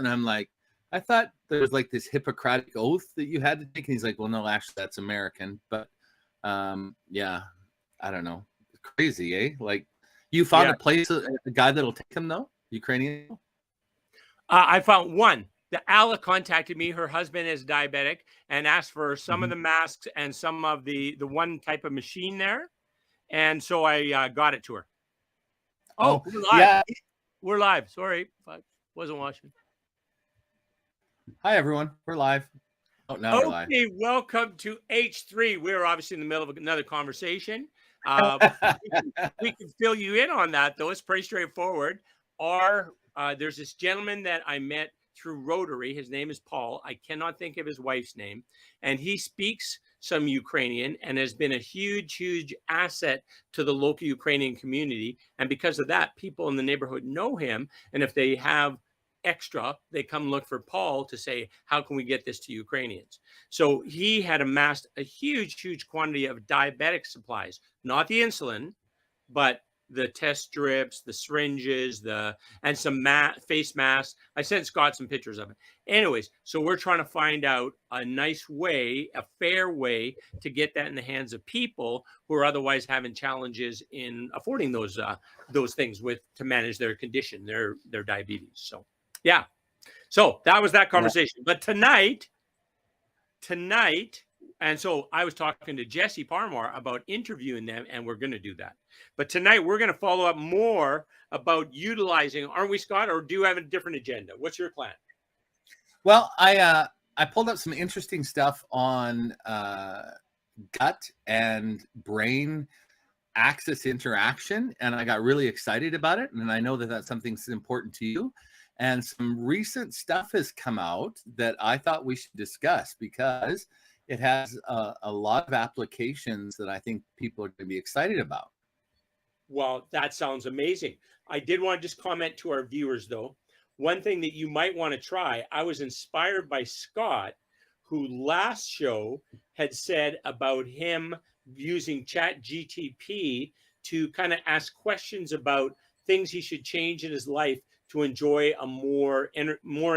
I'm like, I thought there was like this Hippocratic oath that you had to take. And he's like, well, no, actually, that's American. But yeah, I don't know. Crazy, eh? Like, you found a place, a guy that'll take them, though? Ukrainian? I found one. The ALLAN contacted me. Her husband is diabetic and asked for some of the masks and some of the one type of machine there. And so I got it to her. Oh, we're live. Yeah. We're live. Sorry if I wasn't watching. Hi, everyone. We're live. Oh, now we're live. Okay, welcome to H3. We're obviously in the middle of another conversation. We can fill you in on that, though. It's pretty straightforward. There's this gentleman that I met through Rotary. His name is Paul. I cannot think of his wife's name. And he speaks some Ukrainian and has been a huge, huge asset to the local Ukrainian community. And because of that, people in the neighborhood know him. And if they have extra, they come look for Paul to say, how can we get this to Ukrainians? So he had amassed a huge, huge quantity of diabetic supplies, not the insulin, but the test strips, the syringes, and some face masks. I sent Scott some pictures of it. Anyways, so we're trying to find out a nice way, a fair way to get that in the hands of people who are otherwise having challenges in affording those things to manage their condition, their diabetes. So yeah, so that was that conversation. But tonight, and so I was talking to Jessie Parmar about interviewing them, and we're going to do that. But tonight we're going to follow up more about utilizing, aren't we, Scott? Or do you have a different agenda? What's your plan? Well, I pulled up some interesting stuff on gut and brain axis interaction, and I got really excited about it. And I know that that's something that's important to you. And some recent stuff has come out that I thought we should discuss because it has a lot of applications that I think people are going to be excited about. Well, that sounds amazing. I did want to just comment to our viewers, though. One thing that you might want to try, I was inspired by Scott, who last show had said about him using ChatGTP to kind of ask questions about things he should change in his life to enjoy a more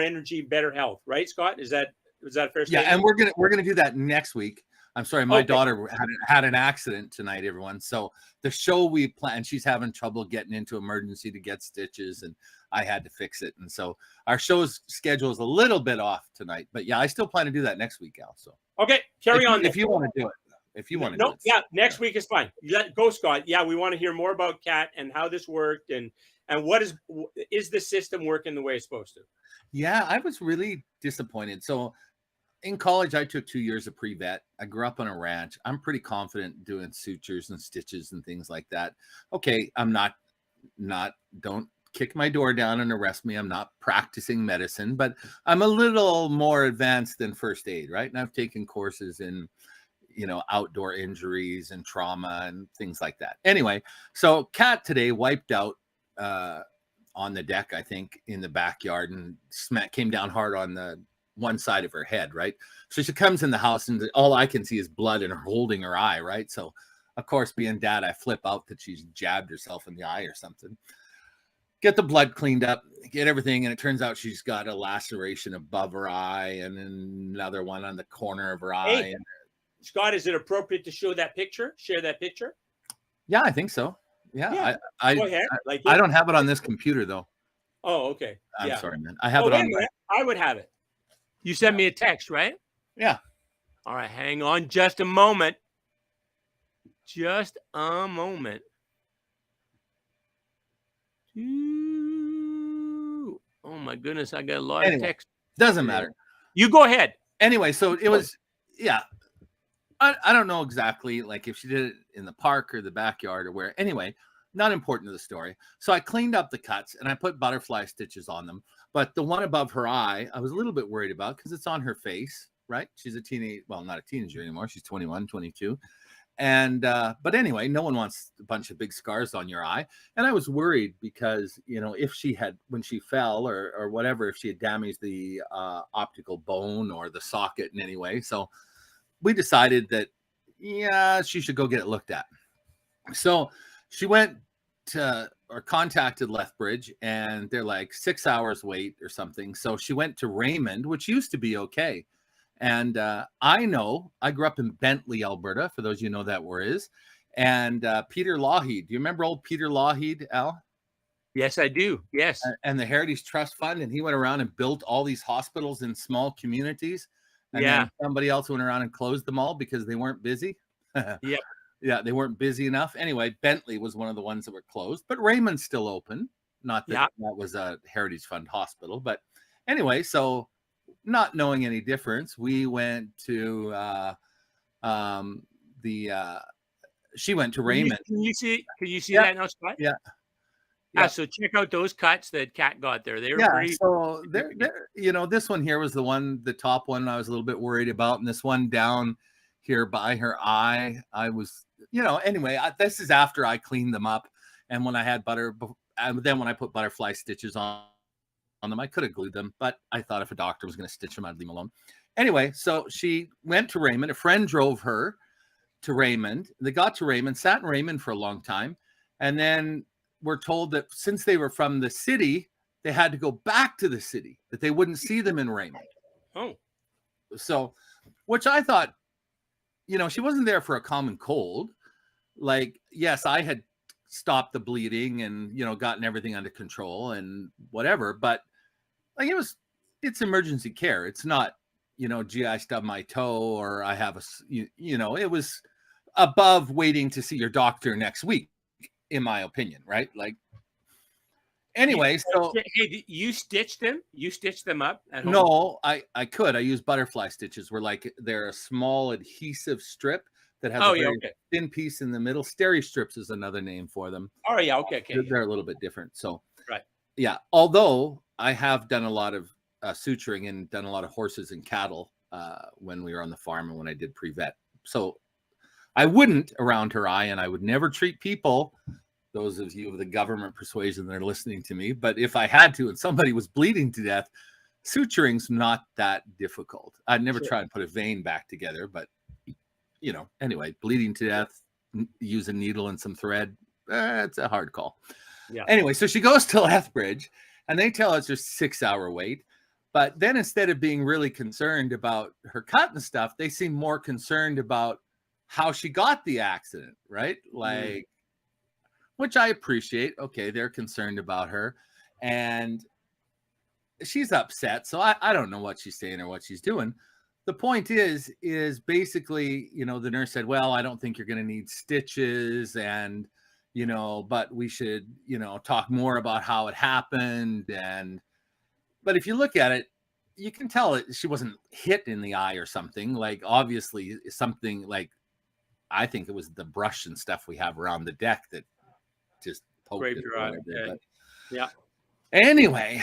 energy, better health. Right, Scott? Is that a fair statement? Yeah, and we're gonna do that next week. I'm sorry, my daughter had an accident tonight, everyone. So the show we planned, she's having trouble getting into emergency to get stitches, and I had to fix it. And so our show's schedule is a little bit off tonight. But yeah, I still plan to do that next week, Al. So okay, carry on. If you want to do it. If you want to do it. Yeah, next week is fine. Go, Scott. Yeah, we want to hear more about CAT and how this worked and what is the system working the way it's supposed to? Yeah, I was really disappointed. So in college, I took 2 years of pre-vet. I grew up on a ranch. I'm pretty confident doing sutures and stitches and things like that. Okay, I'm not don't kick my door down and arrest me. I'm not practicing medicine, but I'm a little more advanced than first aid, right? And I've taken courses in, outdoor injuries and trauma and things like that. Anyway, so Kat today wiped out on the deck, I think, in the backyard, and came down hard on the one side of her head, right? So she comes in the house and all I can see is blood and her holding her eye, right? So of course, being dad, I flip out that she's jabbed herself in the eye or something. Get the blood cleaned up, get everything, and it turns out she's got a laceration above her eye and another one on the corner of her eye. Hey, Scott, is it appropriate to show that picture? Share that picture? Yeah, I think so. Yeah. Go ahead. I don't have it on this computer though. Oh, okay. I'm sorry, man. I have it on. I would have it. You sent me a text, right? Yeah. All right, hang on just a moment. Just a moment. Ooh. Oh my goodness, I got a lot of text. Doesn't matter. You go ahead. Anyway, so it was, yeah. I don't know exactly, like if she did it in the park or the backyard or where. Anyway, not important to the story. So I cleaned up the cuts and I put butterfly stitches on them. But the one above her eye, I was a little bit worried about because it's on her face, right? She's a teenage, well, not a teenager anymore. She's 21, 22. And, but anyway, no one wants a bunch of big scars on your eye. And I was worried because, if she had, when she fell or whatever, if she had damaged the optical bone or the socket in any way. So we decided that, yeah, she should go get it looked at. So she went to contacted Lethbridge, and they're like 6 hours wait or something. So she went to Raymond, which used to be okay. And I grew up in Bentley, Alberta, for those you know that where is. And Peter Lougheed, do you remember old Peter Lougheed, Al? Yes, I do. Yes. And the Heritage Trust Fund, and he went around and built all these hospitals in small communities. And Yeah. then somebody else went around and closed them all because they weren't busy. Yep. Yeah, they weren't busy enough. Anyway, Bentley was one of the ones that were closed, but Raymond's still open. Not that that was a Heritage Fund hospital, but anyway, so not knowing any difference, we went to she went to Raymond. Can you see that now, Scott? Yeah. Yeah. So check out those cuts that Kat got there. They were pretty. So they're, this one here was the top one I was a little bit worried about, and this one down here by her eye, I was, anyway, this is after I cleaned them up, and when I had then when I put butterfly stitches on them, I could have glued them, but I thought if a doctor was going to stitch them, I'd leave them alone. Anyway, so she went to Raymond. A friend drove her to Raymond. They got to Raymond, sat in Raymond for a long time, and then were told that since they were from the city, they had to go back to the city, that they wouldn't see them in Raymond. Oh. So, which I thought, she wasn't there for a common cold. Like, yes, I had stopped the bleeding and, gotten everything under control and whatever, but like it's emergency care. It's not, gee, I stubbed my toe or I have it was above waiting to see your doctor next week, in my opinion, right? Like, anyway, so hey, you stitched them? You stitched them up at home? No, I could. I use butterfly stitches, where they're a small adhesive strip that has a very thin piece in the middle. Steri strips is another name for them. Oh yeah, okay. They're a little bit different. So right, yeah. Although I have done a lot of suturing and done a lot of horses and cattle when we were on the farm and when I did pre-vet. So I wouldn't around her eye, and I would never treat people. Those of you of the government persuasion that are listening to me, but if I had to and somebody was bleeding to death, suturing's not that difficult. I'd never try and put a vein back together, but anyway, bleeding to death, use a needle and some thread, it's a hard call. Yeah. Anyway, so she goes to Lethbridge, and they tell us there's 6 hour wait. But then instead of being really concerned about her cut and stuff, they seem more concerned about how she got the accident, right? Like, which I appreciate. Okay, they're concerned about her, and she's upset. So I don't know what she's saying or what she's doing. The point is basically, the nurse said, well, I don't think you're going to need stitches, and, but we should, talk more about how it happened. But if you look at it, you can tell she wasn't hit in the eye or something. Like, obviously something like, I think it was the brush and stuff we have around the deck that just poked it. But, yeah. Anyway,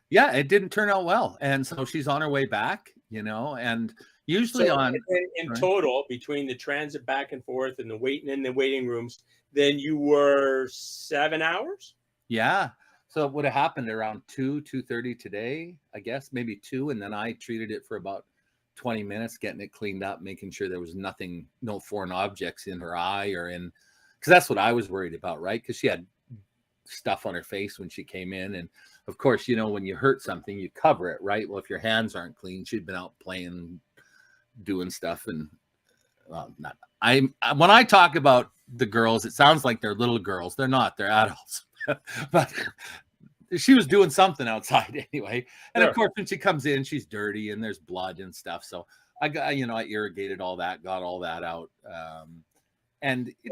it didn't turn out well, and so she's on her way back. And usually in total, between the transit back and forth and the waiting in the waiting rooms, then you were 7 hours. Yeah. So it would have happened around 2:30 today, I guess, maybe 2, and then I treated it for about 20 minutes, getting it cleaned up, making sure there was no foreign objects in her eye because that's what I was worried about, right? Because she had stuff on her face when she came in. And of course, when you hurt something, you cover it, right? Well, if your hands aren't clean, she'd been out playing, doing stuff. And when I talk about the girls, it sounds like they're little girls. They're not, they're adults. But she was doing something outside anyway. And of course, when she comes in, she's dirty and there's blood and stuff. So I got, I irrigated all that, got all that out.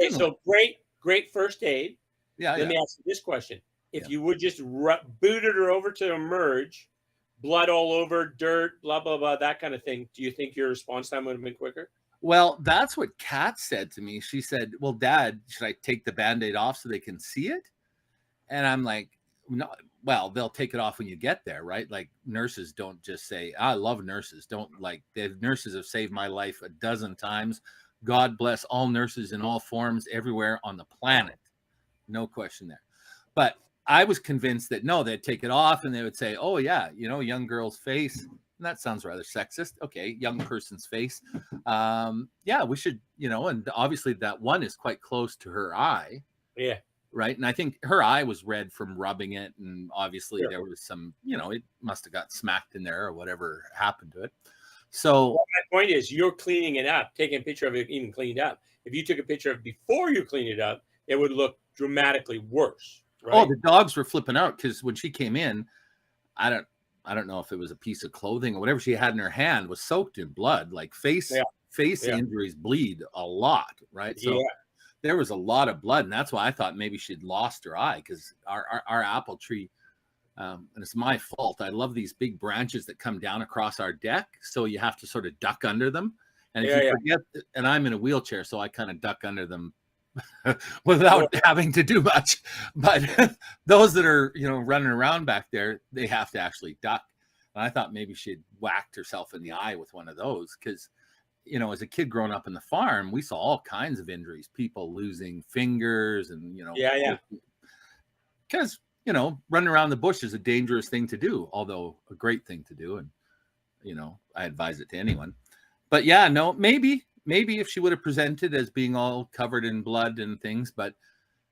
So great first aid. Yeah. Let me ask you this question. If you would just booted her over to emerge, blood all over, dirt, blah, blah, blah, that kind of thing, do you think your response time would have been quicker? Well, that's what Kat said to me. She said, well, Dad, should I take the Band-Aid off so they can see it? And I'm like, no, well, they'll take it off when you get there, right? Like, nurses don't just say, I love nurses. The nurses have saved my life a dozen times. God bless all nurses in all forms everywhere on the planet. No question there. But I was convinced that no, they'd take it off and they would say, oh yeah, young girl's face. And that sounds rather sexist. Okay, young person's face. Yeah, we should, and obviously that one is quite close to her eye. Yeah. Right. And I think her eye was red from rubbing it. And obviously Sure. there was some, it must have got smacked in there or whatever happened to it. So my point is, you're cleaning it up, taking a picture of it even cleaned up. If you took a picture of it before you clean it up, it would look dramatically worse. Right? Oh, the dogs were flipping out because when she came in, I don't know if it was a piece of clothing or whatever she had in her hand was soaked in blood. Like face injuries bleed a lot, right? So there was a lot of blood, and that's why I thought maybe she'd lost her eye, because our apple tree, and it's my fault. I love these big branches that come down across our deck, so you have to sort of duck under them. And if you forget, and I'm in a wheelchair, so I kind of duck under them without having to do much. But those that are running around back there, they have to actually duck. And I thought maybe she'd whacked herself in the eye with one of those, because as a kid growing up in the farm, we saw all kinds of injuries, people losing fingers and, because, running around the bush is a dangerous thing to do, although a great thing to do. And, I advise it to anyone. But yeah, no, maybe if she would have presented as being all covered in blood and things, but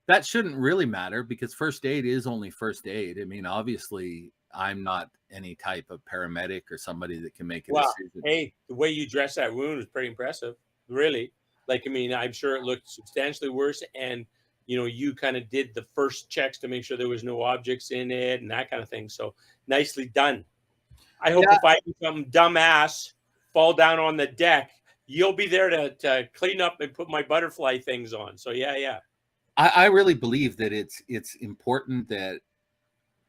that shouldn't really matter, because first aid is only first aid. I mean, obviously I'm not any type of paramedic or somebody that can make a decision. Hey, the way you dressed that wound was pretty impressive, really. Like, I mean, I'm sure it looked substantially worse, and you kind of did the first checks to make sure there was no objects in it and that kind of thing. So nicely done. I hope if I do something dumbass, fall down on the deck, you'll be there to clean up and put my butterfly things on. So yeah. I really believe that it's important that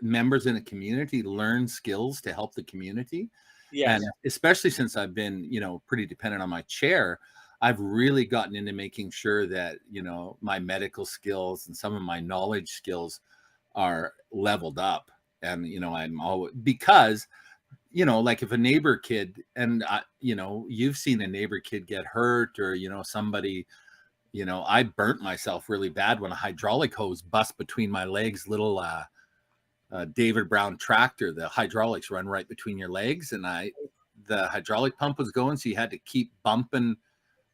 members in a community learn skills to help the community. Yes. And especially since I've been, pretty dependent on my chair, I've really gotten into making sure that, my medical skills and some of my knowledge skills are leveled up. And, I'm always, because, like if a neighbor kid, and, you've seen a neighbor kid get hurt, or, somebody, I burnt myself really bad when a hydraulic hose bust between my legs, little, David Brown tractor, the hydraulics run right between your legs, and the hydraulic pump was going, so you had to keep bumping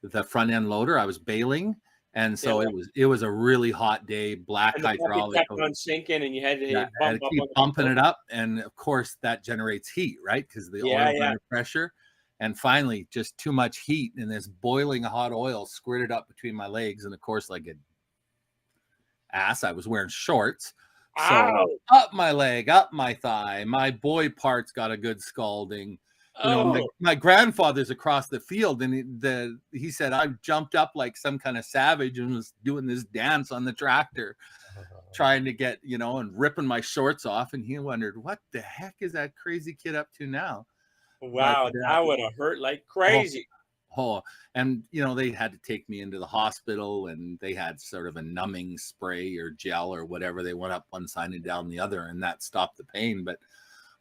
the front end loader. I was bailing, and so it was a really hot day, black and the hydraulic kept on sinking, and you had to, keep bumping it up, and of course that generates heat, right? Because the oil is under pressure, and finally just too much heat, and this boiling hot oil squirted up between my legs, and of course, like an ass, I was wearing shorts. So up my leg, up my thigh, my boy parts got a good scalding. My grandfather's across the field, and he said I jumped up like some kind of savage and was doing this dance on the tractor, trying to get, and ripping my shorts off. And he wondered, what the heck is that crazy kid up to now? Wow, that would have hurt like crazy. And they had to take me into the hospital, and they had sort of a numbing spray or gel or whatever. They went up one side and down the other, and that stopped the pain. But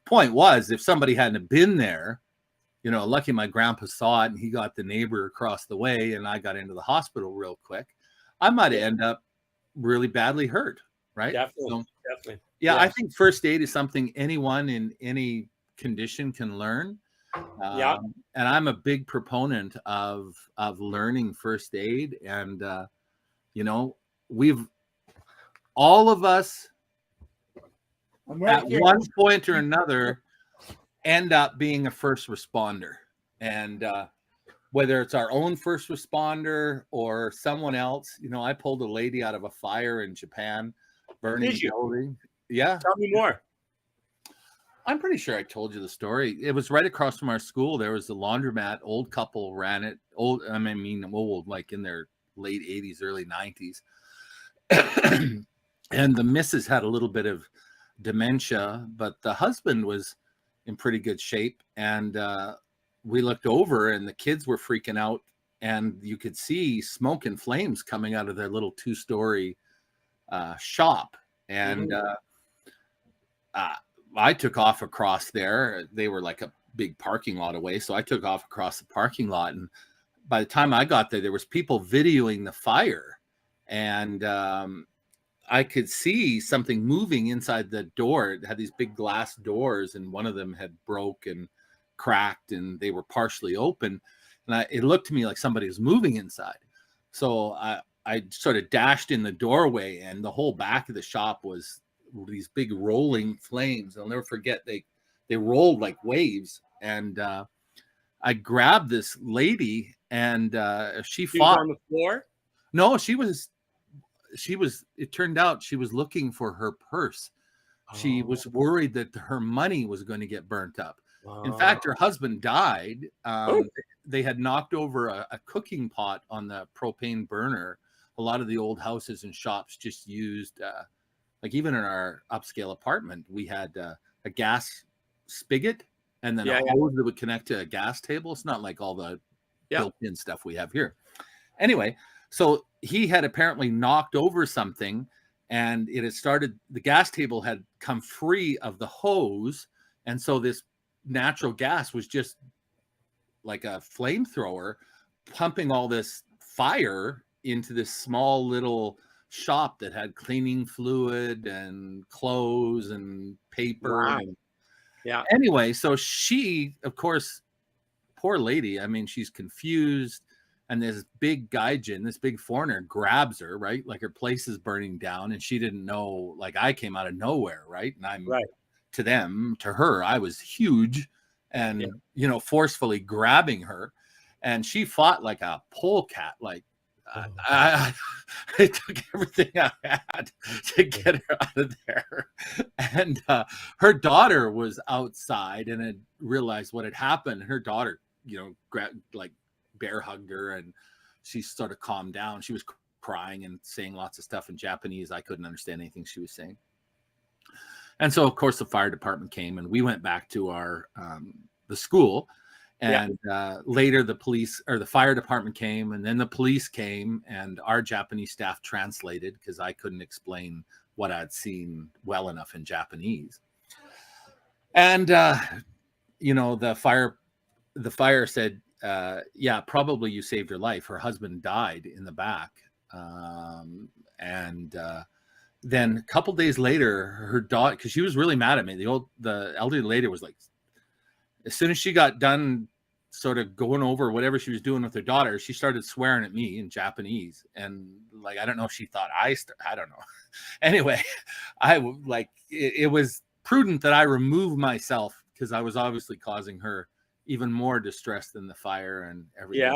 point was, if somebody hadn't been there, lucky my grandpa saw it, and he got the neighbor across the way, and I got into the hospital real quick, I might have ended up really badly hurt, right? Definitely. Yeah, I think first aid is something anyone in any condition can learn. And I'm a big proponent of learning first aid, and we've all of us at one point or another end up being a first responder, and whether it's our own first responder or someone else. I pulled a lady out of a fire in Japan, burning building. Yeah, tell me more. I'm pretty sure I told you the story. It was right across from our school. There was a laundromat. Old couple ran it. Old, like in their late 80s, early 90s. And the missus had a little bit of dementia, but the husband was in pretty good shape. And we looked over, and the kids were freaking out, and you could see smoke and flames coming out of their little 2-story shop. And I took off across there. They were like a big parking lot away. So I took off across the parking lot. And by the time I got there, there was people videoing the fire. And I could see something moving inside the door. It had these big glass doors, and one of them had broke, and cracked and they were partially open. And it looked to me like somebody was moving inside. So I sort of dashed in the doorway, and the whole back of the shop was these big rolling flames. I'll never forget, they rolled like waves. And I grabbed this lady, and she fought. Was on the floor? No, she was, it turned out she was looking for her purse. She was worried that her money was going to get burnt up. In fact, her husband died. They had knocked over a cooking pot on the propane burner. A lot of the old houses and shops just used, like even in our upscale apartment, we had a gas spigot and then a hose that would connect to a gas table. It's not like all the built-in stuff we have here. Anyway, so he had apparently knocked over something, and it had started, the gas table had come free of the hose. And so this natural gas was just like a flamethrower pumping all this fire into this small little shop that had cleaning fluid and clothes and paper. Wow. And yeah. Anyway, so she, of course, poor lady, I mean, she's confused. And this big gaijin, this big foreigner, grabs her, right? Like her place is burning down, and she didn't know, like I came out of nowhere, right? And I'm to her, I was huge and, you know, forcefully grabbing her. And she fought like a polecat, like I took everything I had to get her out of there. And her daughter was outside and had realized what had happened. Her daughter, you know, grabbed, like, bear hugged her, and she sort of calmed down. She was crying and saying lots of stuff in Japanese. I couldn't understand anything she was saying. And so, of course, the fire department came, and we went back to our the school. And later, the police or the fire department came, and then the police came, and our Japanese staff translated because I couldn't explain what I'd seen well enough in Japanese. And you know, the fire said, yeah, probably you saved her life. Her husband died in the back. Then a couple days later, her daughter, because she was really mad at me, the elderly lady was like, as soon as she got done sort of going over whatever she was doing with her daughter, she started swearing at me in Japanese. And like, I don't know if she thought I don't know. Anyway, it was prudent that I remove myself, because I was obviously causing her even more distress than the fire and everything.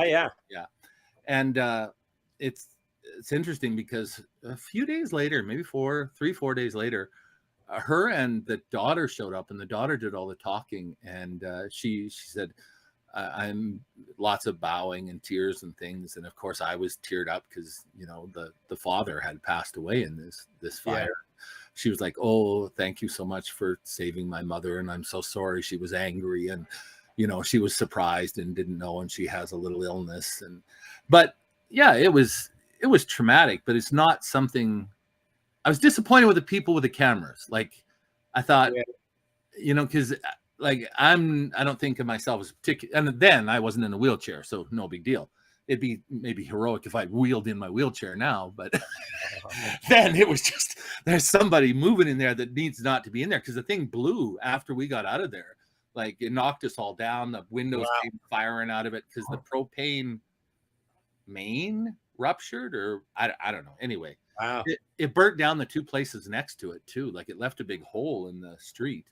Yeah. And it's interesting because a few days later, maybe 4 days later, her and the daughter showed up, and the daughter did all the talking. And she said, I'm lots of bowing and tears and things. And of course I was teared up because, you know, the father had passed away in this fire. Yeah. She was like, oh, thank you so much for saving my mother. And I'm so sorry. She was angry, and, you know, she was surprised and didn't know, and she has a little illness. But yeah, it was traumatic, but it's not something. I was disappointed with the people with the cameras. Like, I thought, you know, because like I don't think of myself as particular, and then I wasn't in a wheelchair, so no big deal. It'd be maybe heroic if I wheeled in my wheelchair now, but then it was just, there's somebody moving in there that needs not to be in there, because the thing blew after we got out of there. Like, it knocked us all down. The windows came firing out of it because the propane main ruptured, or I don't know. Anyway, it burnt down the two places next to it too. Like, it left a big hole in the street.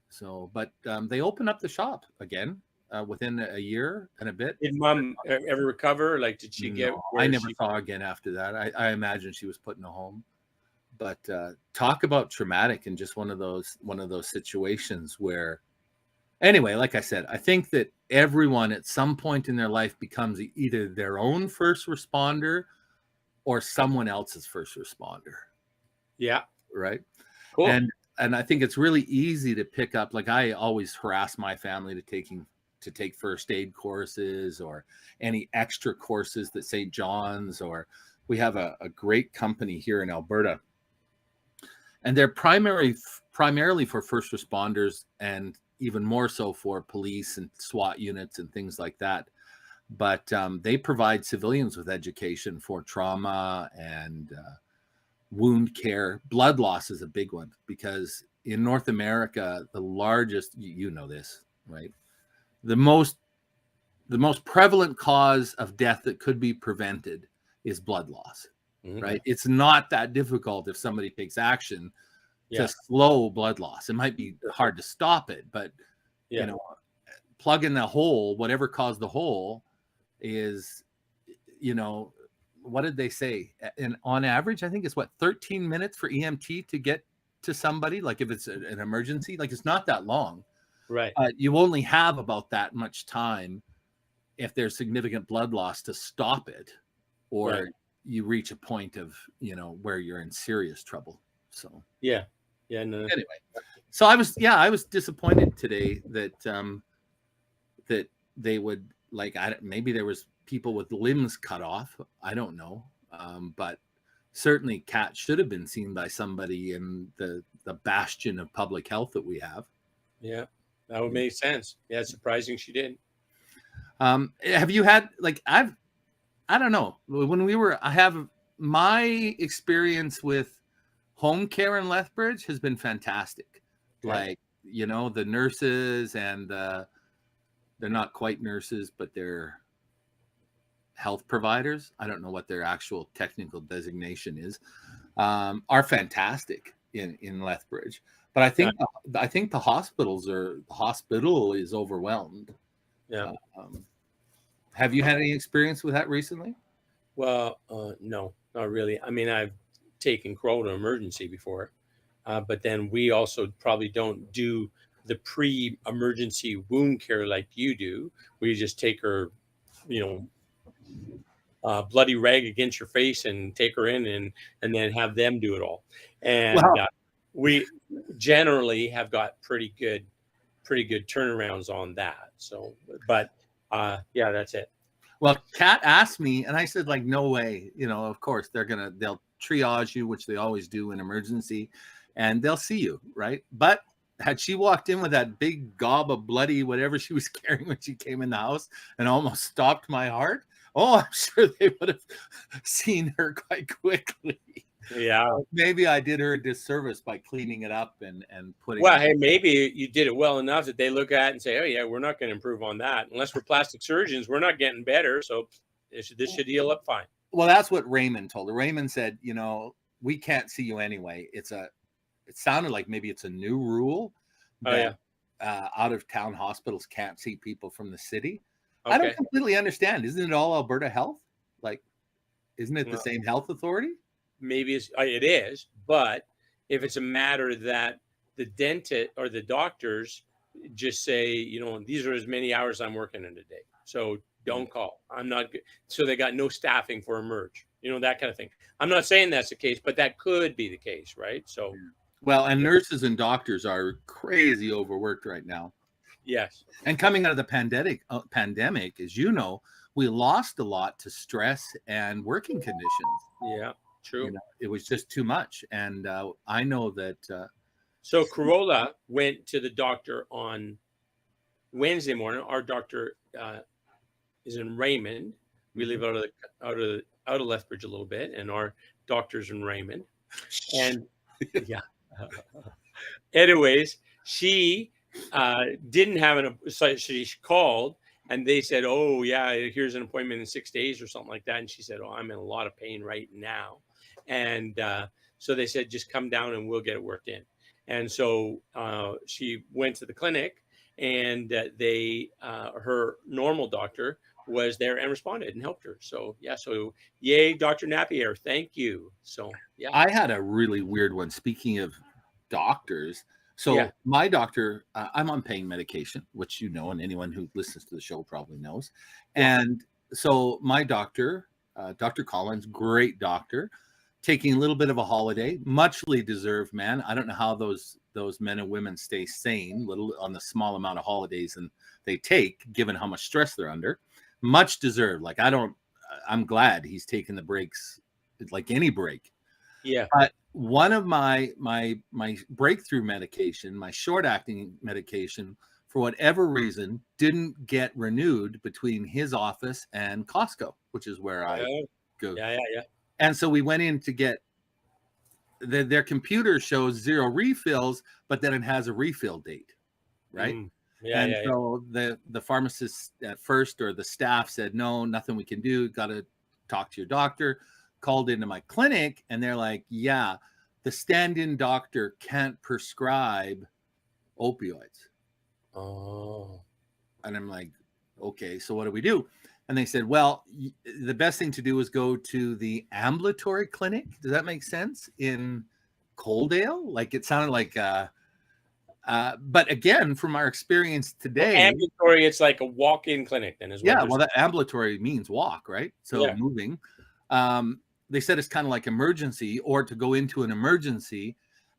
So, but they opened up the shop again within a year and a bit. Did Mom ever recover? Like, did she get? I never saw her again after that. I imagine she was put in a home. But talk about traumatic, and just one of those situations where, anyway, like I said, I think that everyone at some point in their life becomes either their own first responder or someone else's first responder. Yeah. Right. Cool. And I think it's really easy to pick up. Like, I always harass my family to take first aid courses or any extra courses that St. John's, or we have a great company here in Alberta. And they're primarily for first responders, and even more so for police and SWAT units and things like that. But they provide civilians with education for trauma and wound care. Blood loss is a big one, because in North America, the largest, you know this, right? The most prevalent cause of death that could be prevented is blood loss, right? It's not that difficult if somebody takes action to slow blood loss. It might be hard to stop it, but you know, plug in the hole, whatever caused the hole is, you know, what did they say? And on average, I think it's 13 minutes for EMT to get to somebody. Like if it's an emergency, like it's not that long. Right. You only have about that much time if there's significant blood loss to stop it, or you reach a point of, you know, where you're in serious trouble. So no. Anyway, so I was disappointed today that that they would, like, maybe there was people with limbs cut off. I don't know, but certainly Kat should have been seen by somebody in the bastion of public health that we have. Yeah, that would make sense. Yeah, it's surprising she didn't. Have you had, like, I don't know, when I have my experience with home care in Lethbridge has been fantastic. Like, you know, the nurses and they're not quite nurses, but they're health providers. I don't know what their actual technical designation is, are fantastic in Lethbridge. But I think the hospital is overwhelmed. Yeah. Have you had any experience with that recently? Well, no, not really. I mean, I've taken Crow to emergency before, but then we also probably don't do the pre-emergency wound care like you do. We just take her, you know, bloody rag against your face and take her in and then have them do it all. And we generally have got pretty good turnarounds on that. So, but yeah, that's it. Well, Kat asked me, and I said, like, no way. You know, of course they'll triage you, which they always do in emergency, and they'll see you, right? But had she walked in with that big gob of bloody whatever she was carrying when she came in the house and almost stopped my heart, oh, I'm sure they would have seen her quite quickly. Yeah. Maybe I did her a disservice by cleaning it up and putting. Well, hey, maybe you did it well enough that they look at it and say, "Oh yeah, we're not going to improve on that unless we're plastic surgeons. We're not getting better, so this should heal up fine." Well, that's what Raymond told her. Raymond said, "You know, we can't see you anyway." It sounded like maybe it's a new rule that out of town hospitals can't see people from the city. Okay. I don't completely understand. Isn't it all Alberta Health? Like, isn't it the same health authority? Maybe it is, but if it's a matter that the dentist or the doctors just say, you know, these are as many hours I'm working in a day, so don't call. I'm not good. So they got no staffing for emerge, you know, that kind of thing. I'm not saying that's the case, but that could be the case, right? So, well, and nurses and doctors are crazy overworked right now. Yes, and coming out of the pandemic, as you know, we lost a lot to stress and working conditions. Yeah. True. You know, it was just too much. And I know that. So Corolla went to the doctor on Wednesday morning. Our doctor is in Raymond. We live out of Lethbridge a little bit, and our doctor's in Raymond. And yeah. Anyways, she didn't have so she called. And they said, "Oh yeah, here's an appointment in 6 days or something like that." And she said, "Oh, I'm in a lot of pain right now." And so they said, "Just come down and we'll get it worked in." And so she went to the clinic, and her normal doctor was there and responded and helped her. So yeah, so yay, Dr. Napier, thank you. So yeah, I had a really weird one. Speaking of doctors. So my doctor, I'm on pain medication, which you know, and anyone who listens to the show probably knows. And so my doctor, Dr. Collins, great doctor, taking a little bit of a holiday, muchly deserved, man. I don't know how those men and women stay sane, little on the small amount of holidays and they take, given how much stress they're under. Much deserved. Like I'm glad he's taking the breaks, like any break. Yeah. But one of my breakthrough medication, my short-acting medication, for whatever reason, didn't get renewed between his office and Costco, which is where I go. Yeah. And so we went in to get their computer shows 0 refills, but then it has a refill date, right? And so the pharmacist at first, or the staff, said, no, nothing we can do. Got to talk to your doctor. Called into my clinic, and they're like, yeah, the stand-in doctor can't prescribe opioids. Oh. And I'm like, okay, so what do we do? And they said, well, the best thing to do is go to the ambulatory clinic. Does that make sense? In Coaldale? Like, it sounded like, but again, from our experience today. Well, ambulatory, it's like a walk-in clinic then as well. Yeah, well, that ambulatory means walk, right? So moving. They said it's kind of like emergency, or to go into an emergency,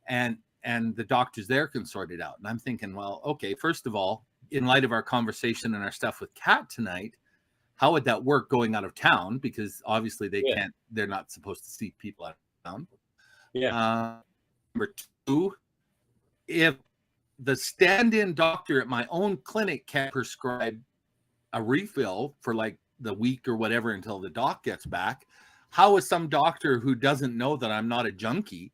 and the doctors there can sort it out. And I'm thinking, well, okay, first of all, in light of our conversation and our stuff with Kat tonight, how would that work going out of town? Because obviously they're not supposed to see people out of town. Number two, if the stand-in doctor at my own clinic can't prescribe a refill for like the week or whatever until the doc gets back, how is some doctor who doesn't know that I'm not a junkie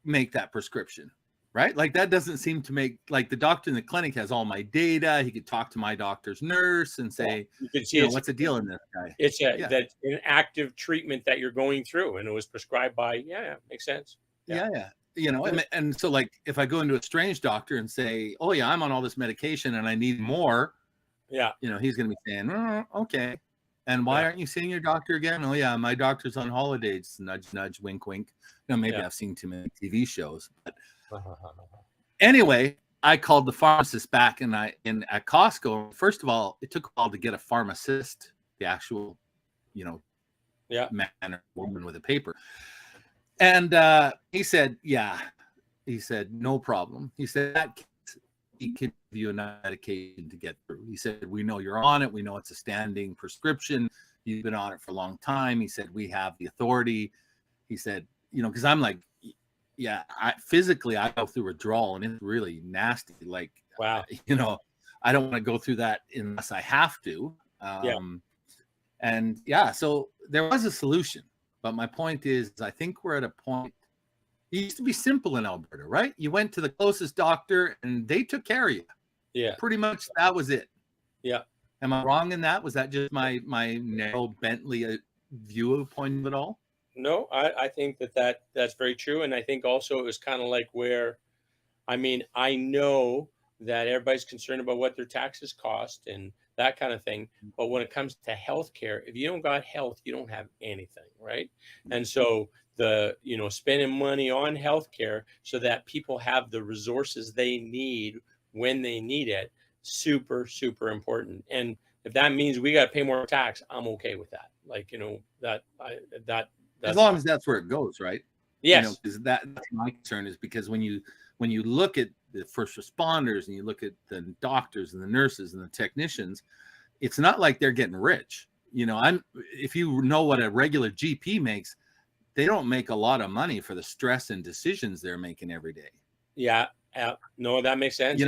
make that prescription? Right? Like, that doesn't seem to make, like, the doctor in the clinic has all my data. He could talk to my doctor's nurse and say, you can see what's the deal in this guy? It's that's an active treatment that you're going through, and it was prescribed by, makes sense. And so, like, if I go into a strange doctor and say, oh yeah, I'm on all this medication and I need more, he's going to be saying, okay. And why aren't you seeing your doctor again? Oh yeah, my doctor's on holidays. Nudge, nudge, wink, wink. Maybe I've seen too many TV shows, but anyway, I called the pharmacist back, and at Costco. First of all, it took a while to get a pharmacist, the actual, man or woman with a paper. And he said, no problem. He said, he can give you enough medication to get through. He said, we know you're on it. We know it's a standing prescription. You've been on it for a long time. He said, we have the authority. He said, because I'm like, physically I go through withdrawal, and it's really nasty. Like, wow, I don't want to go through that unless I have to. So there was a solution. But my point is, I think we're at a point. It used to be simple in Alberta, right? You went to the closest doctor and they took care of you. Yeah. Pretty much that was it. Yeah. Am I wrong in that? Was that just my narrow Bentley view of point of it all? No, I think that's very true. And I think also it was kind of like where, I know that everybody's concerned about what their taxes cost and that kind of thing. But when it comes to healthcare, if you don't got health, you don't have anything, right? And so spending money on healthcare so that people have the resources they need when they need it, super, super important. And if that means we got to pay more tax, I'm okay with that. Like, as long as that's where it goes, right? Yes. Because that's my concern, is because when you look at the first responders and you look at the doctors and the nurses and the technicians, it's not like they're getting rich. If you know what a regular GP makes, they don't make a lot of money for the stress and decisions they're making every day. Yeah. No, that makes sense.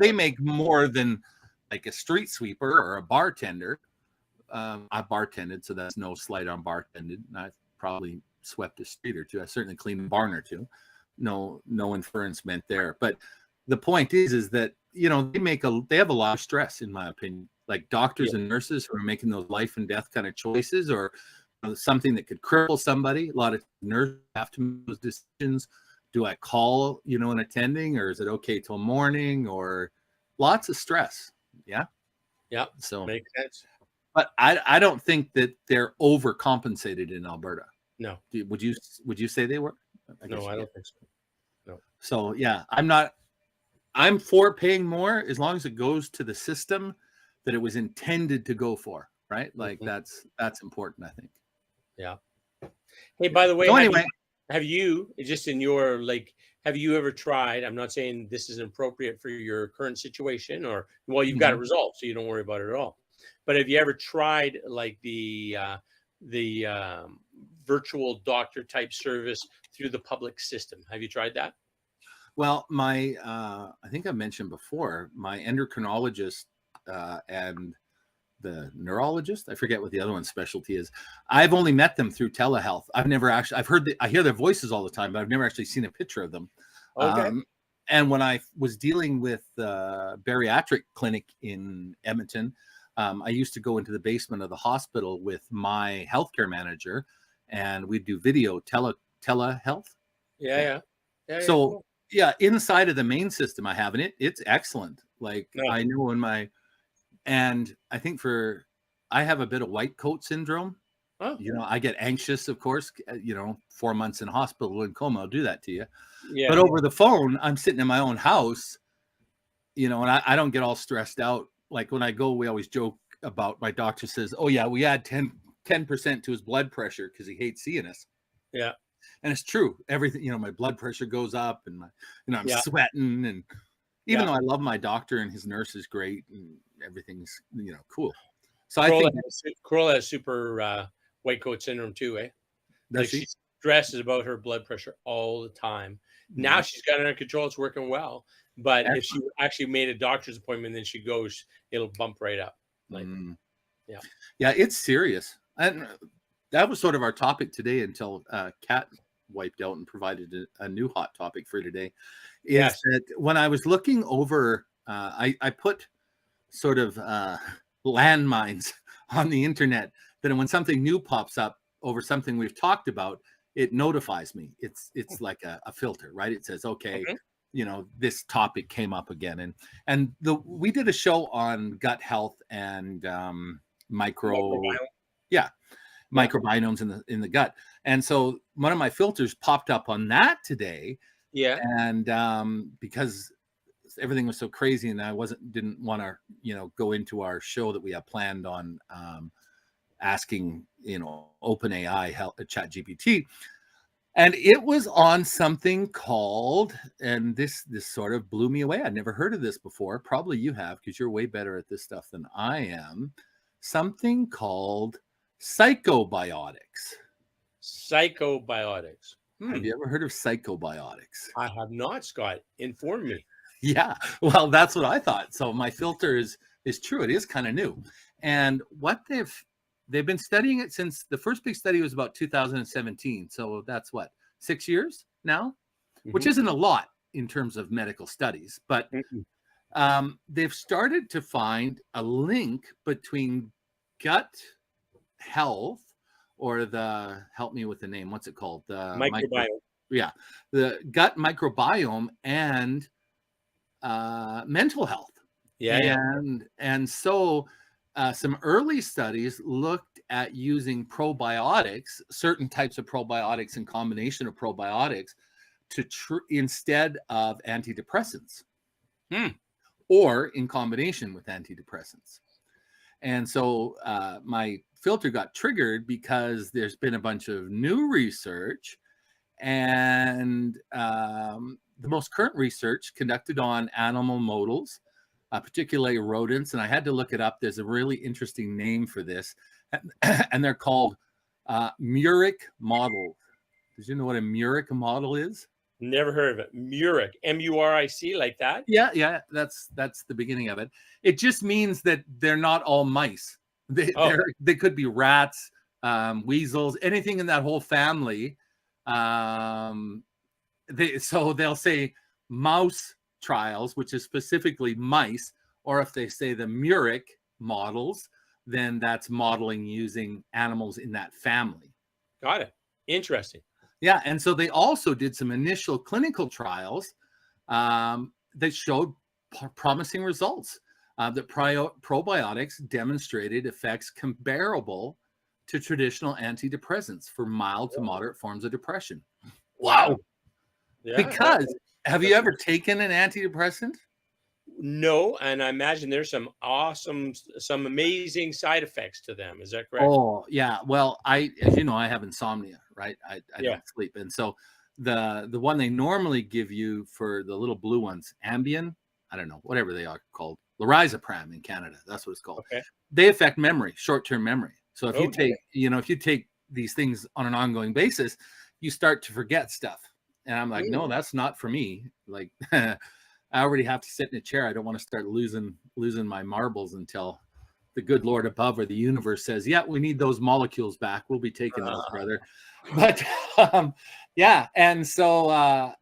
They make more than like a street sweeper or a bartender. I bartended, so that's no slight on bartended. I've probably swept a street or two. I certainly cleaned a barn or two. No inference meant there. But the point is that they have a lot of stress, in my opinion. Like doctors and nurses who are making those life and death kind of choices, or something that could cripple somebody. A lot of nurses have to make those decisions. Do I call, an attending, or is it okay till morning? Or lots of stress. Yeah. Yeah. So makes sense. But I don't think that they're overcompensated in Alberta. No. Would you say they were? No, I don't think so. No. So yeah, I'm for paying more as long as it goes to the system that it was intended to go for, right? Like that's important, I think. Yeah. Hey, by the way, have you just in your have you ever tried? I'm not saying this is appropriate for your current situation, or you've got it resolved, so you don't worry about it at all. But have you ever tried like the virtual doctor type service through the public system? Have you tried that? Well, I think I mentioned before, my endocrinologist and the neurologist, I forget what the other one's specialty is. I've only met them through telehealth. I hear their voices all the time, but I've never actually seen a picture of them. Okay. And when I was dealing with the bariatric clinic in Edmonton, I used to go into the basement of the hospital with my healthcare manager, and we'd do video telehealth. Yeah. So Cool. yeah, inside of the main system I have, and it's excellent. Like No. I know and I think I have a bit of white coat syndrome. Oh. You know, I get anxious, of course, 4 months in hospital in coma will do that to you. Yeah. But over the phone, I'm sitting in my own house, and I don't get all stressed out. Like when I go, we always joke about, my doctor says, oh yeah, we add 10% to his blood pressure because he hates seeing us. Yeah. And it's true. Everything, my blood pressure goes up, and I'm Yeah. sweating, and even Yeah. though I love my doctor and his nurse is great and everything's, cool. So Corolla has super white coat syndrome too, eh? Like she stresses about her blood pressure all the time. Now she's got it under control. It's working well. But if she actually made a doctor's appointment, then she goes, it'll bump right up. Like, yeah, it's serious. And that was sort of our topic today until Kat wiped out and provided a new hot topic for today. Is that when I was looking over, I put sort of landmines on the internet that when something new pops up over something we've talked about, it notifies me. It's like a filter, right? It says, okay, this topic came up again. And we did a show on gut health and microbiomes in the gut. And so one of my filters popped up on that today. Yeah. And because everything was so crazy, and I didn't want to, go into our show that we have planned on asking, OpenAI ChatGPT. And it was on something called, and this sort of blew me away. I'd never heard of this before. Probably you have, because you're way better at this stuff than I am. Something called psychobiotics. Psychobiotics. Have you ever heard of psychobiotics? I have not, Scott. Inform me. Yeah, well, that's what I thought. So my filter is true. It is kind of new. And what they've been studying it since the first big study was about 2017. So that's 6 years now, which isn't a lot in terms of medical studies. But they've started to find a link between gut health, or help me with the name, what's it called? The microbiome. The gut microbiome and mental health. And so some early studies looked at using probiotics, certain types of probiotics in combination of probiotics, to instead of antidepressants, or in combination with antidepressants. And so my filter got triggered because there's been a bunch of new research, and the most current research conducted on animal models, particularly rodents, and I had to look it up. There's a really interesting name for this, and they're called Muric models. Did you know what a Muric model is? Never heard of it. Muric, M-U-R-I-C, like that? Yeah, that's the beginning of it. It just means that they're not all mice. They could be rats, weasels, anything in that whole family. They'll say mouse trials, which is specifically mice, or if they say the Muric models, then that's modeling using animals in that family. Got it. Interesting. Yeah, and so they also did some initial clinical trials that showed promising results. That probiotics demonstrated effects comparable to traditional antidepressants for mild to moderate forms of depression. Wow. Yeah. Because have you ever taken an antidepressant? No, and I imagine there's some amazing side effects to them. Is that correct? Oh, yeah. Well, as you know, I have insomnia, right? I don't sleep. And so the one they normally give you for the little blue ones, Ambien, I don't know, whatever they are called, Lorazepam in Canada, that's what it's called. Okay. They affect memory, short-term memory. So if you take these things on an ongoing basis, you start to forget stuff. And I'm like, no, that's not for me. Like, I already have to sit in a chair. I don't want to start losing my marbles until the good Lord above or the universe says, yeah, we need those molecules back. We'll be taking those, brother. But yeah. And so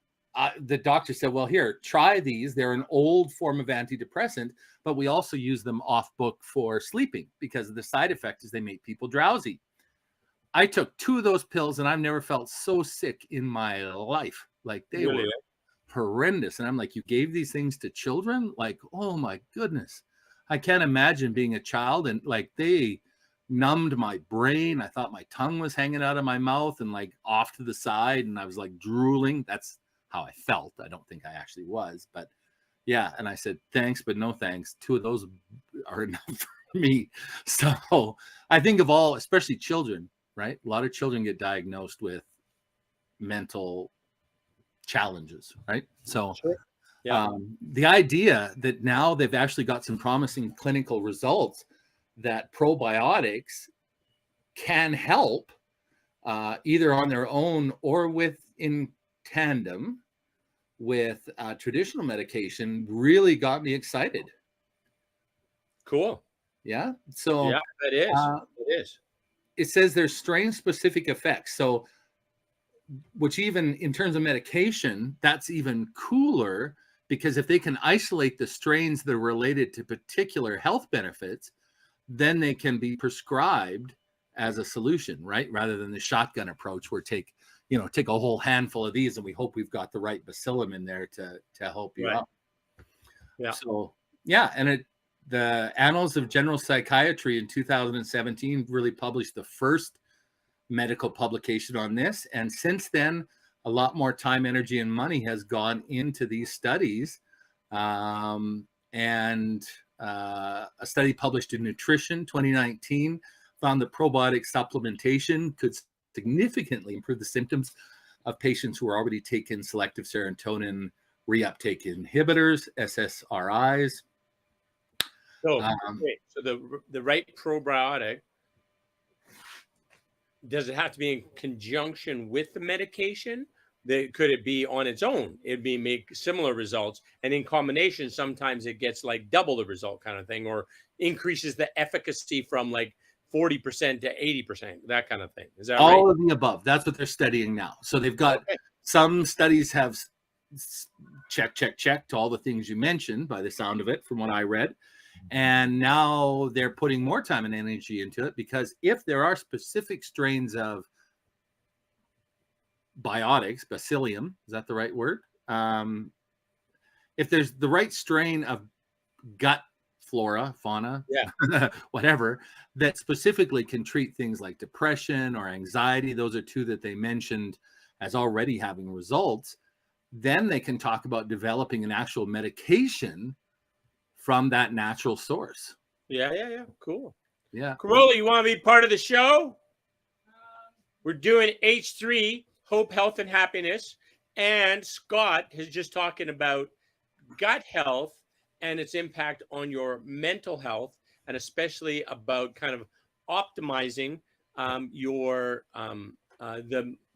the doctor said, well, here, try these. They're an old form of antidepressant, but we also use them off book for sleeping because the side effect is they make people drowsy. I took 2 of those pills and I've never felt so sick in my life. Like they were horrendous. And I'm like, you gave these things to children? Like, oh my goodness. I can't imagine being a child, and like they numbed my brain. I thought my tongue was hanging out of my mouth and like off to the side, and I was like drooling. That's how I felt. I don't think I actually was, but yeah. And I said, thanks, but no thanks. 2 of those are enough for me. So I think of all, especially children, right? A lot of children get diagnosed with mental challenges, right? So Sure. Yeah. The idea that now they've actually got some promising clinical results that probiotics can help either on their own or in tandem with traditional medication really got me excited. Cool. Yeah. So yeah, it is. It is. It says there's strain specific effects. So which even in terms of medication, that's even cooler, because if they can isolate the strains that are related to particular health benefits, then they can be prescribed as a solution, right? Rather than the shotgun approach where take a whole handful of these and we hope we've got the right bacillum in there to help you out. Yeah. So yeah, and the Annals of General Psychiatry in 2017 really published the first medical publication on this, and since then a lot more time, energy, and money has gone into these studies. And a study published in Nutrition 2019 found that probiotic supplementation could significantly improve the symptoms of patients who are already taking selective serotonin reuptake inhibitors, SSRIs. So, so the right probiotic, does it have to be in conjunction with the medication? Could it be on its own? It'd make similar results, and in combination, sometimes it gets like double the result kind of thing, or increases the efficacy from like 40% to 80%, that kind of thing. Is that all right? of the above? That's what they're studying now. So they've got some studies have check to all the things you mentioned by the sound of it, from what I read. And now they're putting more time and energy into it, because if there are specific strains of biotics, bacillium, is that the right word? If there's the right strain of gut flora, fauna, whatever, that specifically can treat things like depression or anxiety, those are 2 that they mentioned as already having results, then they can talk about developing an actual medication from that natural source. Yeah. Cool. Yeah. Corolla, you want to be part of the show? We're doing H3, Hope, Health, and Happiness. And Scott is just talking about gut health and its impact on your mental health, and especially about kind of optimizing your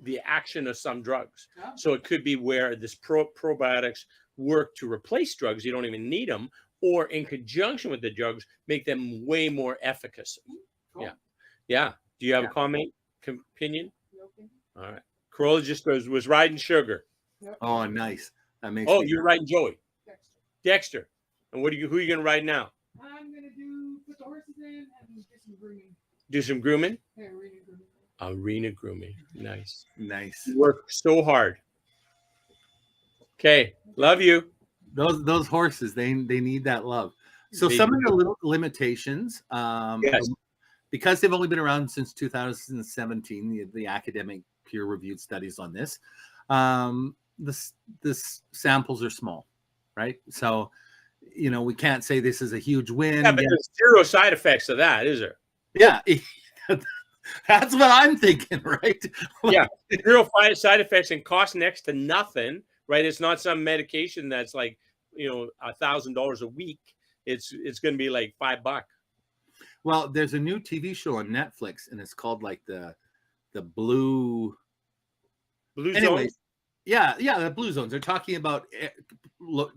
the action of some drugs. So it could be where this probiotics work to replace drugs. You don't even need them, or in conjunction with the drugs, make them way more efficacious. Cool. Yeah. Do you have a comment, opinion? All right. Corolla just was riding sugar. Oh, nice. That makes you're riding Joey. Dexter. And who are you going to ride now? I'm going to put the horses in and do some grooming. Do some grooming? Yeah, arena grooming. Arena grooming. Nice. Nice. You work so hard. Okay. Love you. Those horses, they need that love. So some of the little limitations, because they've only been around since 2017, the academic peer-reviewed studies on this, this samples are small, right? So, we can't say this is a huge win. Yeah, but there's 0 side effects of that, is there? Yeah. That's what I'm thinking, right? Yeah. 0 side effects and cost next to nothing, right? It's not some medication that's like, $1,000 a week. It's going to be like $5. Well, there's a new TV show on Netflix, and it's called like the Blue Zones. Yeah, the Blue Zones. They're talking about.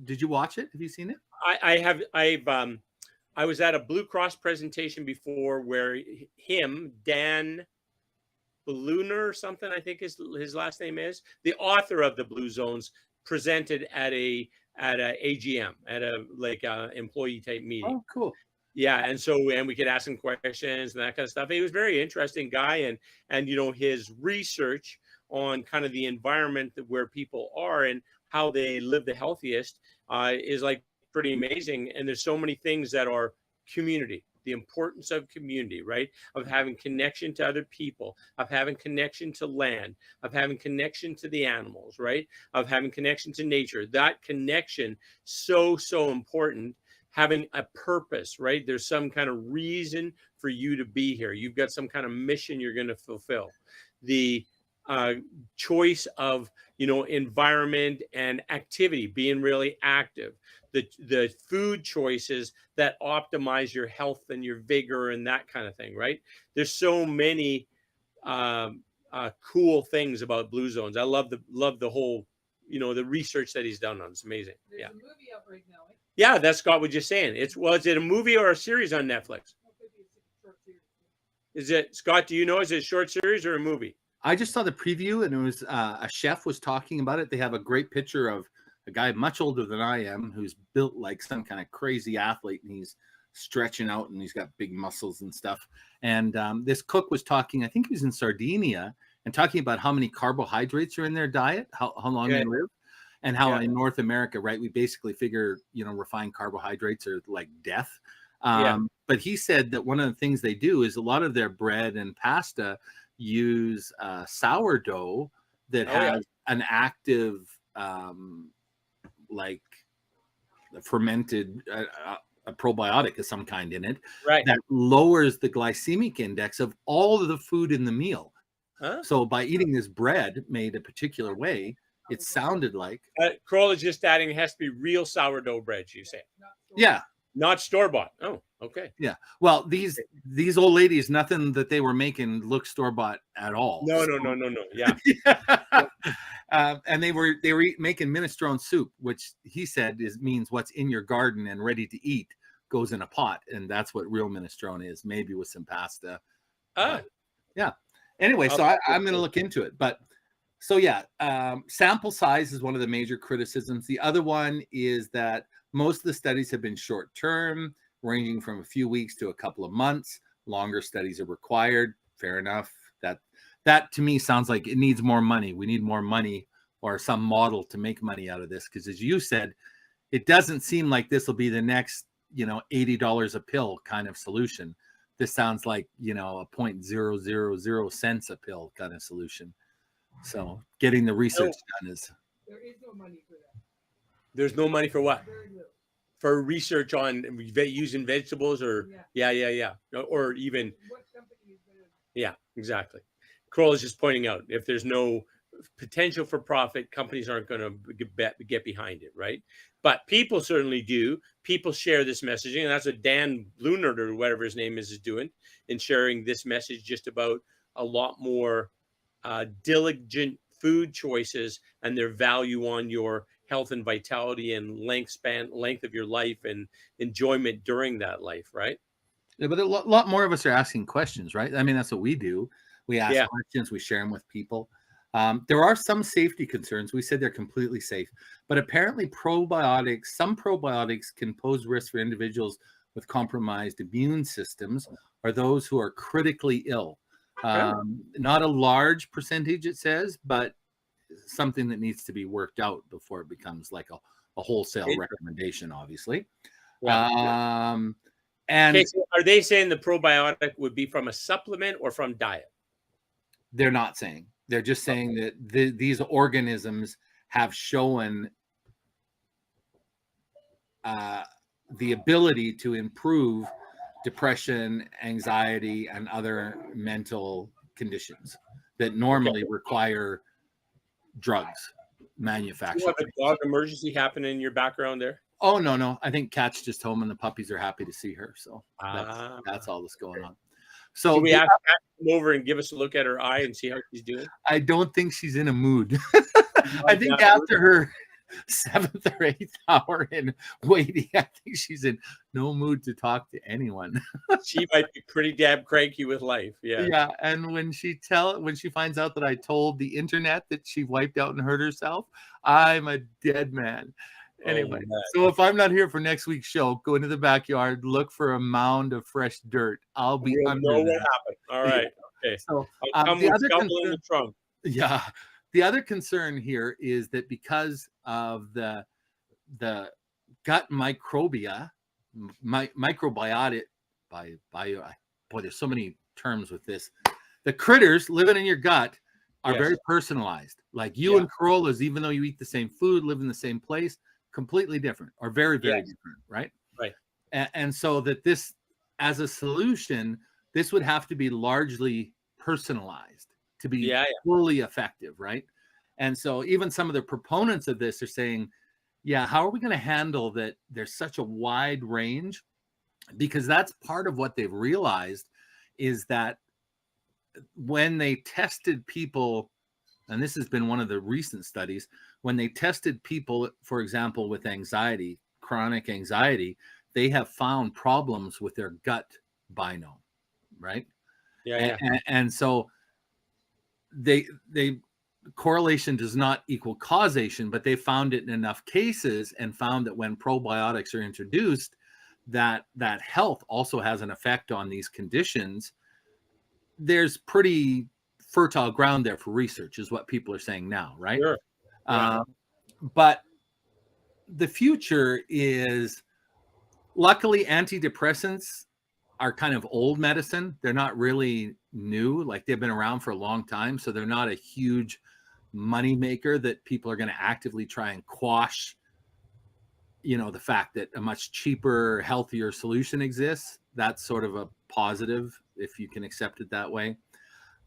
Did you watch it? Have you seen it? I have. I was at a Blue Cross presentation before where Dan Bluner or something, I think his last name is, the author of the Blue Zones, presented at a AGM, at a like employee type meeting. Oh, cool. Yeah, and we could ask him questions and that kind of stuff. He was a very interesting guy, and you know, his research on kind of the environment where people are and how they live the healthiest is like pretty amazing. And there's so many things that are community, the importance of community, right? Of having connection to other people, of having connection to land, of having connection to the animals, right? Of having connection to nature. That connection, so important. Having a purpose, right? There's some kind of reason for you to be here. You've got some kind of mission you're going to fulfill. The choice of, you know, environment and activity, being really active. The food choices that optimize your health and your vigor and that kind of thing, right? There's so many cool things about Blue Zones. I love the whole, you know, the research that he's done on it's amazing. There's Yeah. a movie out right now. Eh? Yeah, that's Scott was just saying. Is it a movie or a series on Netflix? It could be a short series. Is it, Scott, do you know, is it a short series or a movie? I just saw the preview, and it was a chef was talking about it. They have a great picture of a guy much older than I am who's built like some kind of crazy athlete, and he's stretching out and he's got big muscles and stuff. And this cook was talking, I think he was in Sardinia, and talking about how many carbohydrates are in their diet, how long they live, and how in North America, right, we basically figure, you know, refined carbohydrates are like death. But he said that one of the things they do is a lot of their bread and pasta use sourdough that has an active like fermented a probiotic of some kind in it, right, that lowers the glycemic index of all of the food in the meal. So by eating this bread made a particular way, it sounded like Kroll is just adding it has to be real sourdough bread, you say. Not store-bought. Oh, okay. Yeah. Well, these old ladies, nothing that they were making looked store-bought at all. No. Yeah. And they were making minestrone soup, which he said means what's in your garden and ready to eat goes in a pot, and that's what real minestrone is, maybe with some pasta. Yeah. Anyway, so I'm going to look into it. But so sample size is one of the major criticisms. The other one is that most of the studies have been short-term, ranging from a few weeks to a couple of months. Longer studies are required. Fair enough. That to me sounds like it needs more money. We need more money or some model to make money out of this. Because as you said, it doesn't seem like this will be the next, you know, $80 a pill kind of solution. This sounds like, you know, a 0.000 cents a pill kind of solution. So getting the research done is. There is no money for that. There's no money for what? Very little. For research on using vegetables or or even What company is going to? Yeah, exactly. Kroll is just pointing out if there's no potential for profit, companies aren't going to get behind it, right? But people certainly do. People share this messaging, and that's what Dan Blunert or whatever his name is doing in sharing this message just about a lot more diligent food choices and their value on your health and vitality and length of your life and enjoyment during that life, right? Yeah, but a lot more of us are asking questions, right? I mean, that's what we do. We ask questions, we share them with people. There are some safety concerns. We said they're completely safe, but apparently some probiotics can pose risk for individuals with compromised immune systems or those who are critically ill. Not a large percentage, it says, but something that needs to be worked out before it becomes like a wholesale recommendation, obviously. And so are they saying the probiotic would be from a supplement or from diet? They're not saying. They're just saying that these organisms have shown the ability to improve depression, anxiety, and other mental conditions that normally require drugs manufactured. Do you have a dog emergency happening in your background there? Oh, no. I think Kat's just home and the puppies are happy to see her. So that's all that's going on. So we ask Kat to come over and give us a look at her eye and see how she's doing? I don't think she's in a mood. I think after seventh or eighth hour in waiting. I think she's in no mood to talk to anyone. She might be pretty damn cranky with life. Yeah. Yeah, and when she finds out that I told the internet that she wiped out and hurt herself, I'm a dead man. Anyway, man. so if I'm not here for next week's show, go into the backyard, look for a mound of fresh dirt. I'll be We'll under know what that. happened. All right. Okay. So I'll come the with other shovel in concern, the trunk. yeah, the other concern here is that because of the gut microbia, microbiotic, boy, there's so many terms with this. The critters living in your gut are very personalized. Like you and Corollas, even though you eat the same food, live in the same place, completely different or very, very different, right? Right. And so that this, as a solution, this would have to be largely personalized to be fully effective, right? And so even some of the proponents of this are saying, yeah, how are we going to handle that there's such a wide range? Because that's part of what they've realized is that when they tested people, and this has been one of the recent studies, when they tested people, for example, with anxiety, chronic anxiety, they have found problems with their gut biome, right? And so they correlation does not equal causation, but they found it in enough cases and found that when probiotics are introduced, that health also has an effect on these conditions. There's pretty fertile ground there for research, is what people are saying now, right? Sure. But the future is, luckily, antidepressants are kind of old medicine. They're not really new. Like, they've been around for a long time, so they're not a huge money maker that people are going to actively try and quash, the fact that a much cheaper, healthier solution exists. That's sort of a positive, if you can accept it that way.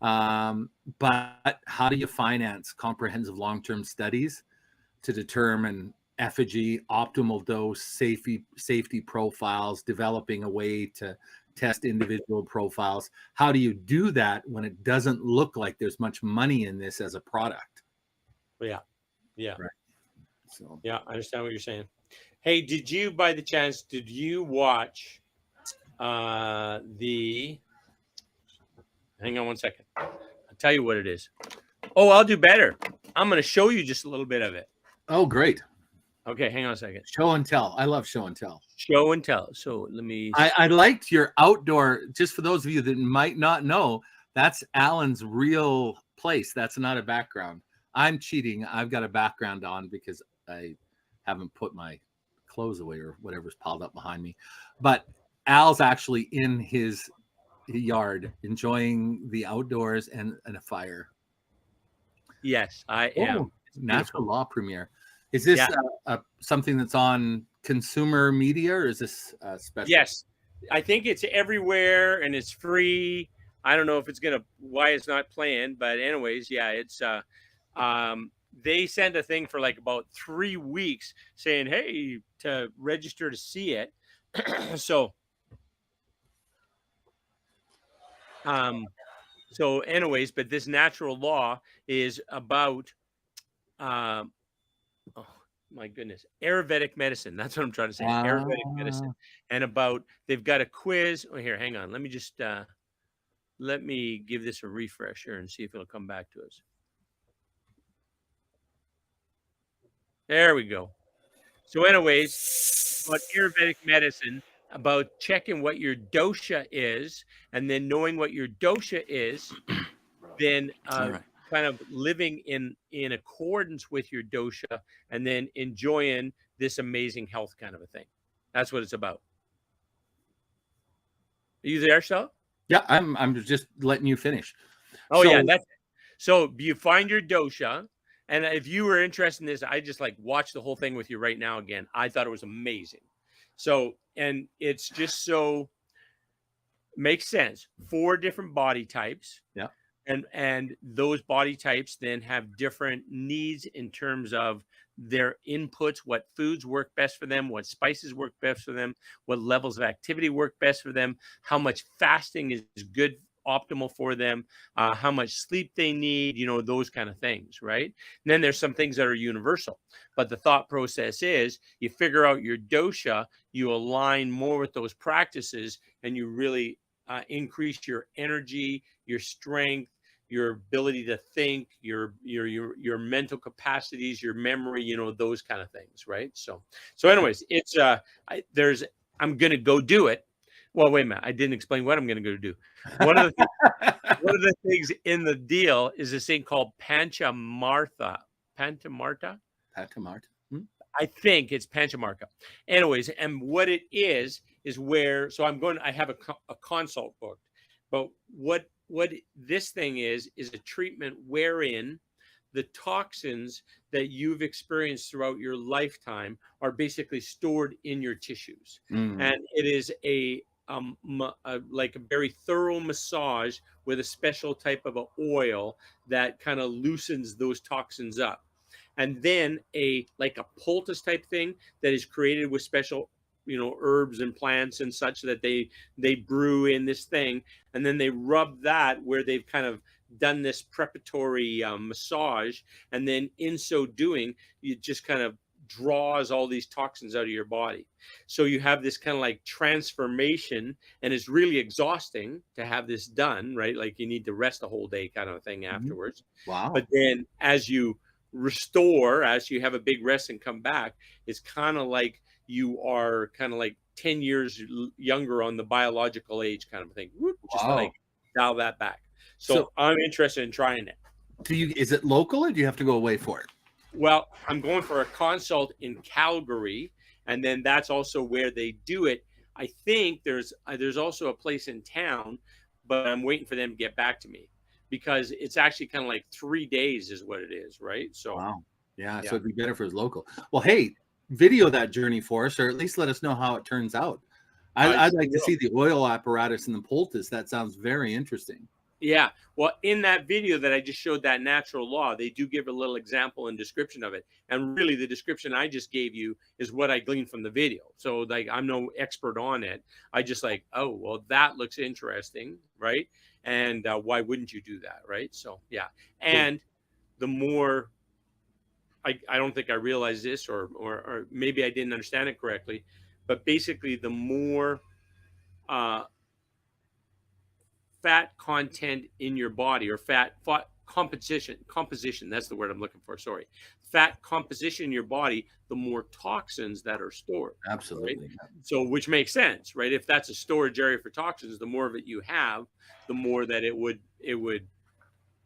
But how do you finance comprehensive long-term studies to determine effigy, optimal dose, safety profiles, developing a way to test individual profiles? How do you do that when it doesn't look like there's much money in this as a product? Yeah. Right. So I understand what you're saying. Hey, by the chance, did you watch hang on one second. I'll tell you what it is. Oh, I'll do better. I'm going to show you just a little bit of it. Oh, great. Okay, hang on a second. Show and tell. I love show and tell. Show and tell. So let me... I liked your outdoor, just for those of you that might not know, that's Allan's real place. That's not a background. I'm cheating. I've got a background on because I haven't put my clothes away or whatever's piled up behind me. But Al's actually in his yard enjoying the outdoors and a fire. Yes, I am. Natural Law premiere. Is this something that's on consumer media, or is this special? Yes, I think it's everywhere and it's free. I don't know if it's why it's not playing, but anyways, it's they sent a thing for like about 3 weeks saying, hey, to register to see it. So anyways, but this Natural Law is about oh my goodness, Ayurvedic medicine. That's what I'm trying to say. Ayurvedic medicine. And they've got a quiz. Oh, here, hang on. Let me just let me give this a refresher and see if it'll come back to us. There we go. So anyways, about Ayurvedic medicine, about checking what your dosha is, and then knowing what your dosha is, then kind of living in accordance with your dosha, and then enjoying this amazing health kind of a thing. That's what it's about. Are you there, Shel? Yeah, I'm just letting you finish. Oh, so, that's it. So you find your dosha, and if you were interested in this, I just watch the whole thing with you right now again. I thought it was amazing. So, and it's just so makes sense. 4 different body types. Yeah. And those body types then have different needs in terms of their inputs, what foods work best for them, what spices work best for them, what levels of activity work best for them, how much fasting is good optimal for them, how much sleep they need, those kind of things, right? And then there's some things that are universal, but the thought process is you figure out your dosha, you align more with those practices, and you really increase your energy, your strength, your ability to think, your mental capacities, your memory, those kind of things, right? So anyways, it's I'm gonna go do it. Well, wait a minute, I didn't explain what I'm gonna go do. One of the things in the deal is this thing called Panchamartha. Panchamartha? Panchamartha. I think it's Panchamartha. Anyways, and what it is where, so I have a consult booked, but what this thing is a treatment wherein the toxins that you've experienced throughout your lifetime are basically stored in your tissues. And it is like a very thorough massage with a special type of a oil that kind of loosens those toxins up. And then like a poultice type thing that is created with special herbs and plants and such that they brew in this thing, and then they rub that where they've kind of done this preparatory massage, and then in so doing, it just kind of draws all these toxins out of your body. So you have this kind of like transformation, and it's really exhausting to have this done, right? Like you need to rest a whole day kind of thing afterwards. Wow. But then as you restore, as you have a big rest and come back, it's kind of like you are kind of like 10 years younger on the biological age kind of thing. Just to like dial that back. So I'm interested in trying it. Is it local, or do you have to go away for it? Well, I'm going for a consult in Calgary, and then that's also where they do it. I think there's also a place in town, but I'm waiting for them to get back to me, because it's actually kind of like 3 days is what it is, right? So wow. Yeah, so it'd be better if it was local. Well, hey, video that journey for us, or at least let us know how it turns out. I'd like to see the oil apparatus and the poultice. That sounds very interesting. Yeah. Well, in that video that I just showed, that natural law, they do give a little example and description of it. And really the description I just gave you is what I gleaned from the video. So like, I'm no expert on it. I just like, oh, well, that looks interesting. Right. And why wouldn't you do that? Right. So, yeah. And the more, I don't think I realized this, or maybe I didn't understand it correctly, but basically the more fat content in your body, or fat composition, that's the word I'm looking for, sorry. Fat composition in your body, the more toxins that are stored. Absolutely. Right? So, which makes sense, right? If that's a storage area for toxins, the more of it you have, the more that it would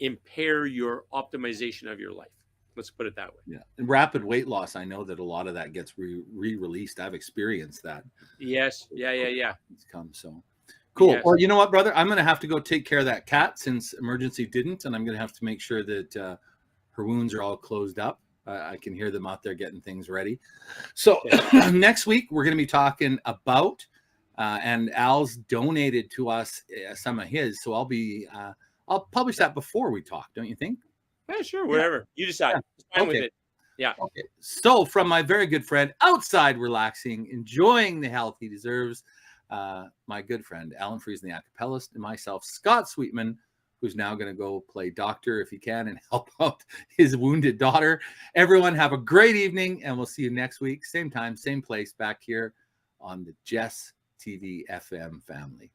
impair your optimization of your life. Let's put it that way. Yeah. And rapid weight loss, I know that a lot of that gets re-released. I've experienced that. Yes. Yeah. It's come so. Cool. Yes. Well, you know what, brother? I'm going to have to go take care of that cat, since emergency didn't, and I'm going to have to make sure that her wounds are all closed up. I can hear them out there getting things ready. So next week, we're going to be talking about, and Al's donated to us some of his, so I'll publish that before we talk, don't you think? Yeah, sure. Whatever. You decide. Yeah. Fine with it. Yeah. Okay. So from my very good friend, outside relaxing, enjoying the health he deserves, my good friend, ALLAN, FRIESEN, the acapellist, and myself, Scott Sweetman, who's now going to go play doctor if he can and help out his wounded daughter. Everyone have a great evening, and we'll see you next week. Same time, same place, back here on the Jess TV FM family.